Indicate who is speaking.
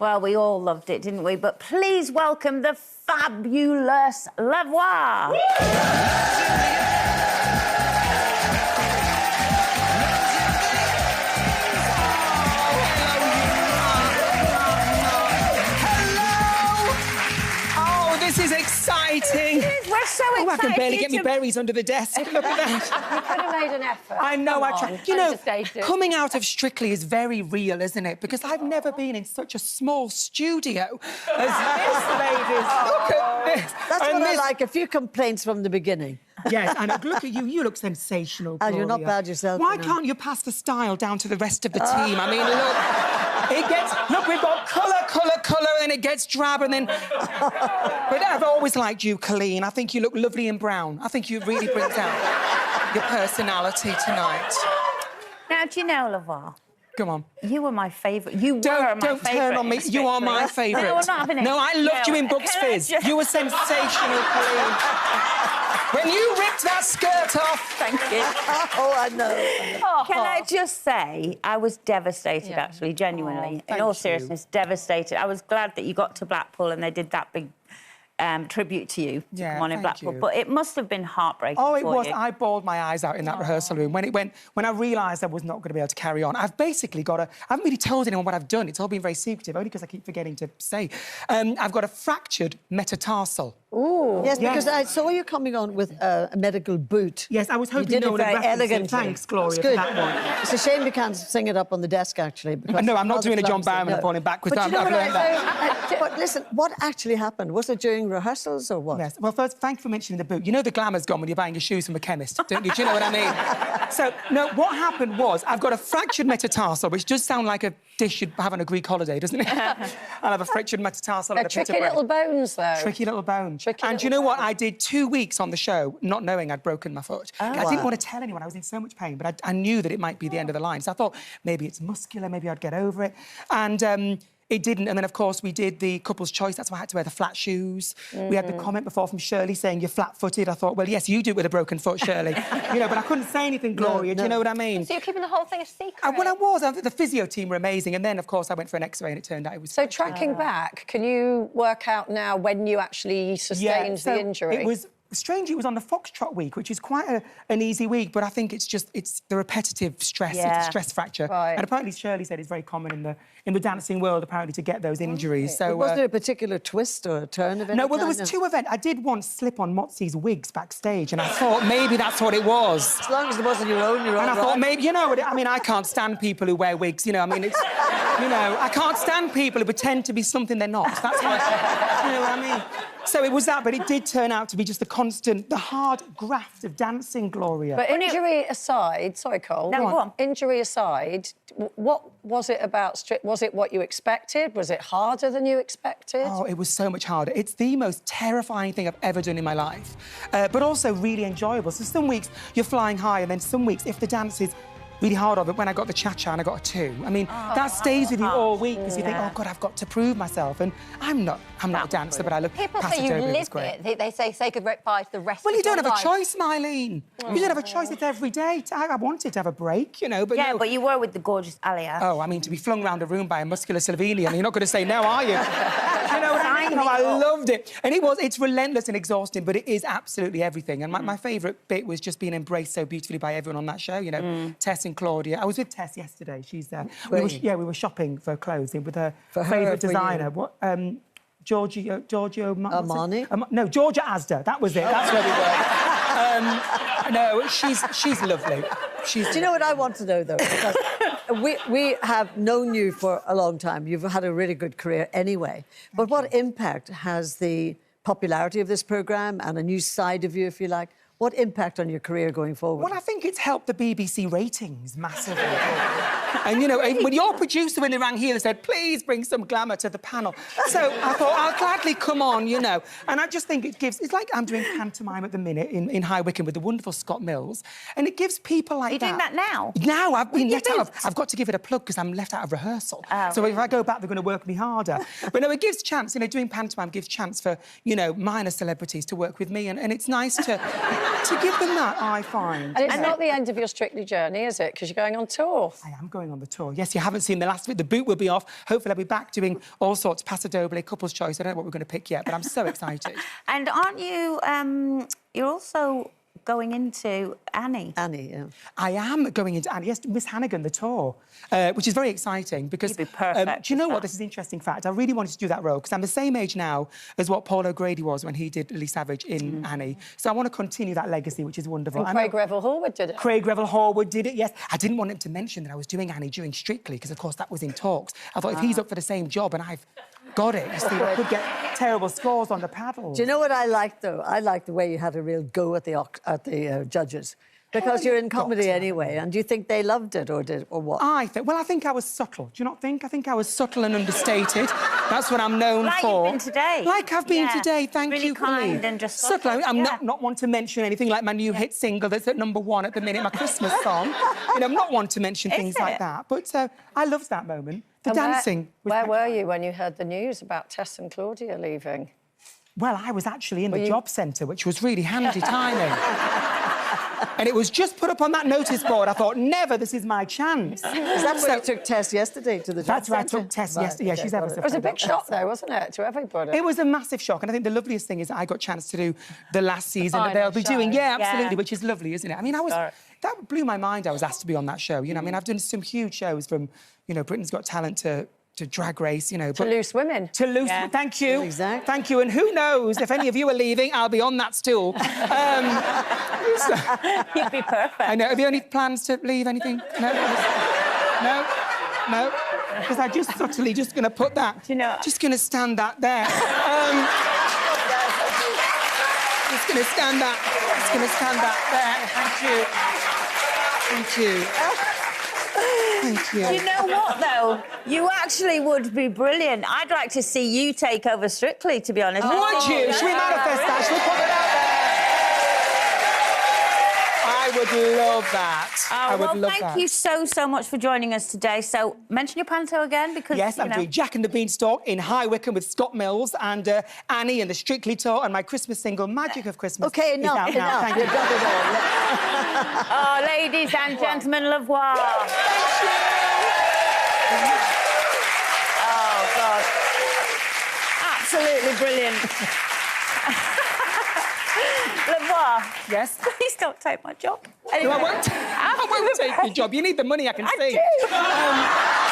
Speaker 1: Well, we all loved it, didn't we? But please welcome the fabulous LaVoix.
Speaker 2: This is exciting.
Speaker 1: We're so excited.
Speaker 2: I can barely get me berries under the desk. Look at that.
Speaker 3: You could have made an effort.
Speaker 2: I know.
Speaker 3: Come
Speaker 2: I
Speaker 3: on,
Speaker 2: tried. You know,
Speaker 3: understated.
Speaker 2: coming out of Strictly is very real, isn't it? Because I've never been in such a small studio as this, ladies. Look at this.
Speaker 4: That's what I like. A few complaints from the beginning.
Speaker 2: Yes, and look at you. You look sensational, Gloria.
Speaker 4: And you're not bad yourself.
Speaker 2: Why can't you pass the style down to the rest of the team? I mean, look, it gets... Look, we've got colour, and it gets drab, and then... But I've always liked you, Colleen. I think you look lovely in brown. I think you really brings out your personality tonight.
Speaker 1: Now, do you know, LaVoix?
Speaker 2: Come on.
Speaker 1: You were my favourite. You were my favourite.
Speaker 2: Don't turn on me. You are my favourite.
Speaker 1: No, we're not having it.
Speaker 2: No, I loved you in Bucks Fizz. You were sensational, Colleen. When you ripped that skirt off...
Speaker 1: Thank you.
Speaker 4: Oh, I know.
Speaker 1: Can I just say, I was devastated, actually, genuinely. In all seriousness, devastated. I was glad that you got to Blackpool and they did that big tribute to you to come on in Blackpool. But it must have been heartbreaking.
Speaker 2: Oh, it was.
Speaker 1: You.
Speaker 2: I bawled my eyes out in that rehearsal room when I realised I was not going to be able to carry on. I've basically got I haven't really told anyone what I've done. It's all been very secretive, only because I keep forgetting to say. I've got a fractured metatarsal.
Speaker 4: Ooh. Yes, because I saw you coming on with a medical boot.
Speaker 2: Yes, I was hoping
Speaker 4: you did
Speaker 2: no
Speaker 4: it
Speaker 2: one would
Speaker 4: very
Speaker 2: reference it.
Speaker 4: elegantly.
Speaker 2: Thanks, Gloria,
Speaker 4: good.
Speaker 2: for that one.
Speaker 4: It's a shame we can't sing it up on the desk, actually.
Speaker 2: No, I'm not doing a John Barrowman and falling backwards.
Speaker 4: But, but listen, what actually happened? Was it during rehearsals or what?
Speaker 2: Yes. Well, first, thank you for mentioning the boot. You know the glamour's gone when you're buying your shoes from a chemist, don't you? Do you know what I mean? So, no, what happened was I've got a fractured metatarsal, which does sound like a dish you'd have on a Greek holiday, doesn't it? I'll have a fractured metatarsal and a
Speaker 3: tricky little bones, though.
Speaker 2: Tricky little bone.
Speaker 3: And
Speaker 2: you know what? I did 2 weeks on the show not knowing I'd broken my foot. I didn't want to tell anyone. I was in so much pain, but I knew that it might be the end of the line. So I thought, maybe it's muscular, maybe I'd get over it. And it didn't. And then, of course, we did the couple's choice. That's why I had to wear the flat shoes. We had the comment before from Shirley saying, you're flat-footed. I thought, well, yes, you do it with a broken foot, Shirley. You know, but I couldn't say anything, Gloria. Do you know what I mean?
Speaker 3: So you're keeping the whole thing a secret?
Speaker 2: Well, I was. The physio team were amazing. And then, of course, I went for an X-ray and it turned out it was...
Speaker 3: So tracking back, can you work out now when you actually sustained the injury?
Speaker 2: It was... Strangely, it was on the Foxtrot week, which is quite an easy week, but I think it's the repetitive stress. It's a stress fracture.
Speaker 3: Right.
Speaker 2: And apparently Shirley said it's very common in the dancing world, apparently, to get those injuries. So
Speaker 4: was there a particular twist or a turn of any
Speaker 2: No, well, there was two events. I did once slip on Motzi's wigs backstage, and I thought maybe that's what it was.
Speaker 4: As long as it wasn't your own,
Speaker 2: And I thought maybe, you know, I mean, I can't stand people who wear wigs, you know, I mean, it's... You know, I can't stand people who pretend to be something they're not. That's what you know what I mean? So it was that, but it did turn out to be just the hard graft of dancing, Gloria.
Speaker 3: But injury aside... Sorry, Cole.
Speaker 1: No, go on.
Speaker 3: Injury aside, what was it about... Was it what you expected? Was it harder than you expected?
Speaker 2: Oh, it was so much harder. It's the most terrifying thing I've ever done in my life, but also really enjoyable. So some weeks you're flying high, and then some weeks, if the dance is really hard of it, when I got the cha-cha and I got a 2. I mean, that stays with you all week because you think, oh, God, I've got to prove myself. And I'm not a dancer, but I look...
Speaker 5: People say you live it. They say goodbye to the rest of your life.
Speaker 2: Well, you don't have a choice, Mylene. You don't have a choice. It's every day. I wanted to have a break, you know, but
Speaker 1: Yeah,
Speaker 2: no.
Speaker 1: but you were with the gorgeous Alia.
Speaker 2: Oh, I mean, to be flung around a room by a muscular Slovenian, you're not going to say no, are you? You know what I mean? No, I loved it. And it's relentless and exhausting, but it is absolutely everything. And my favourite bit was just being embraced so beautifully by everyone on that show, you know, Tess and Claudia. I was with Tess yesterday. She's we were shopping for clothes with her favourite designer. What Giorgio
Speaker 4: Armani?
Speaker 2: No, Georgia Asda. That was it. That's where we were. No, she's lovely.
Speaker 4: Do you know what I want to know, though? Because we have known you for a long time. You've had a really good career anyway. But what impact has the popularity of this programme and a new side of you, if you like, what impact on your career going forward?
Speaker 2: Well, I think it's helped the BBC ratings massively. And, you know, when your producer, when they rang here, they said, please bring some glamour to the panel. So I thought, I'll gladly come on, you know. And I just think it's like I'm doing pantomime at the minute in High Wycombe with the wonderful Scott Mills. And it gives people like that...
Speaker 1: Are you doing that now?
Speaker 2: Now, I've been let out of... I've got to give it a plug because I'm left out of rehearsal. Oh. So if I go back, they're going to work me harder. But no, it gives chance, you know, doing pantomime gives chance for, you know, minor celebrities to work with me. And it's nice to give them that, I find.
Speaker 3: And it's not the end of your Strictly journey, is it? Because you're going on tour.
Speaker 2: I am going on the tour. Yes, you haven't seen the last of it. The boot will be off. Hopefully I'll be back doing all sorts, Paso Doble, Couple's Choice. I don't know what we're going to pick yet, but I'm so excited.
Speaker 1: And aren't you, you're also going into Annie.
Speaker 4: Annie, yeah.
Speaker 2: I am going into Annie. Yes, Miss Hannigan, the tour, which is very exciting because...
Speaker 1: You'd be perfect.
Speaker 2: Do you know what? This is an interesting fact. I really wanted to do that role because I'm the same age now as what Paul O'Grady was when he did Lily Savage in Annie. So I want to continue that legacy, which is wonderful.
Speaker 3: And Craig Revel Horwood did it.
Speaker 2: Craig Revel Horwood did it, yes. I didn't want him to mention that I was doing Annie during Strictly because, of course, that was in talks. I thought if he's up for the same job and I've got it, you see, I could get terrible scores on the paddle.
Speaker 4: Do you know what I liked, though? I liked the way you had a real go at the judges. Because you're in comedy anyway, and do you think they loved it, or what?
Speaker 2: I think I was subtle. Do you not think? I think I was subtle and understated. That's what I'm known for.
Speaker 1: Like you've been today.
Speaker 2: Like I've been today, thank
Speaker 1: really
Speaker 2: you.
Speaker 1: Really kind and just subtle.
Speaker 2: I'm not one to mention anything like my new hit single that's at #1 at the minute, my Christmas song. You know, I'm not one to mention things like that. But I loved that moment. The dancing.
Speaker 3: Where were you when you heard the news about Tess and Claudia leaving?
Speaker 2: Well, I was actually in the job centre, which was really handy timing. And it was just put up on that notice board. I thought, never, this is my chance.
Speaker 4: Is that where you took Tess yesterday to the job
Speaker 2: That's where I took Tess yesterday. Yeah, she's ever so
Speaker 3: It was a big shock, though, wasn't it, to everybody?
Speaker 2: It was a massive shock. And I think the loveliest thing is that I got a chance to do the last season that they'll be doing. Yeah, absolutely, which is lovely, isn't it? I mean, that blew my mind. I was asked to be on that show. You know, I mean, I've done some huge shows from, you know, Britain's Got Talent to Drag Race, you know.
Speaker 3: To Loose Women.
Speaker 2: To Loose Women, thank you.
Speaker 4: Exactly.
Speaker 2: Thank you. And who knows, if any of you are leaving, I'll be on that stool.
Speaker 1: You'd be perfect.
Speaker 2: I know. Have you any plans to leave, anything? No? No? Because I'm just subtly just going to put that...
Speaker 1: Do you know...
Speaker 2: Just going to stand that there. Just going to stand that. Just going to stand that there. Thank you. Thank you. Thank you.
Speaker 1: You know what, though? You actually would be brilliant. I'd like to see you take over Strictly, to be honest.
Speaker 2: Would you? Should we manifest that? Should we put it out there? I would love that. I would love that.
Speaker 1: Thank you so much for joining us today. So, mention your panto again, because,
Speaker 2: yes, I'm doing Jack and the Beanstalk in High Wycombe with Scott Mills and Annie and the Strictly tour, and my Christmas single, Magic of Christmas.
Speaker 4: OK, enough.
Speaker 2: Thank you.
Speaker 4: You've done it all.
Speaker 1: Oh, ladies and gentlemen, LaVoix. Oh, God. Absolutely brilliant. LaVoix.
Speaker 2: Yes?
Speaker 1: Please don't take my job.
Speaker 2: Anyway. No, I won't take your job. You need the money, I can see.
Speaker 1: I do.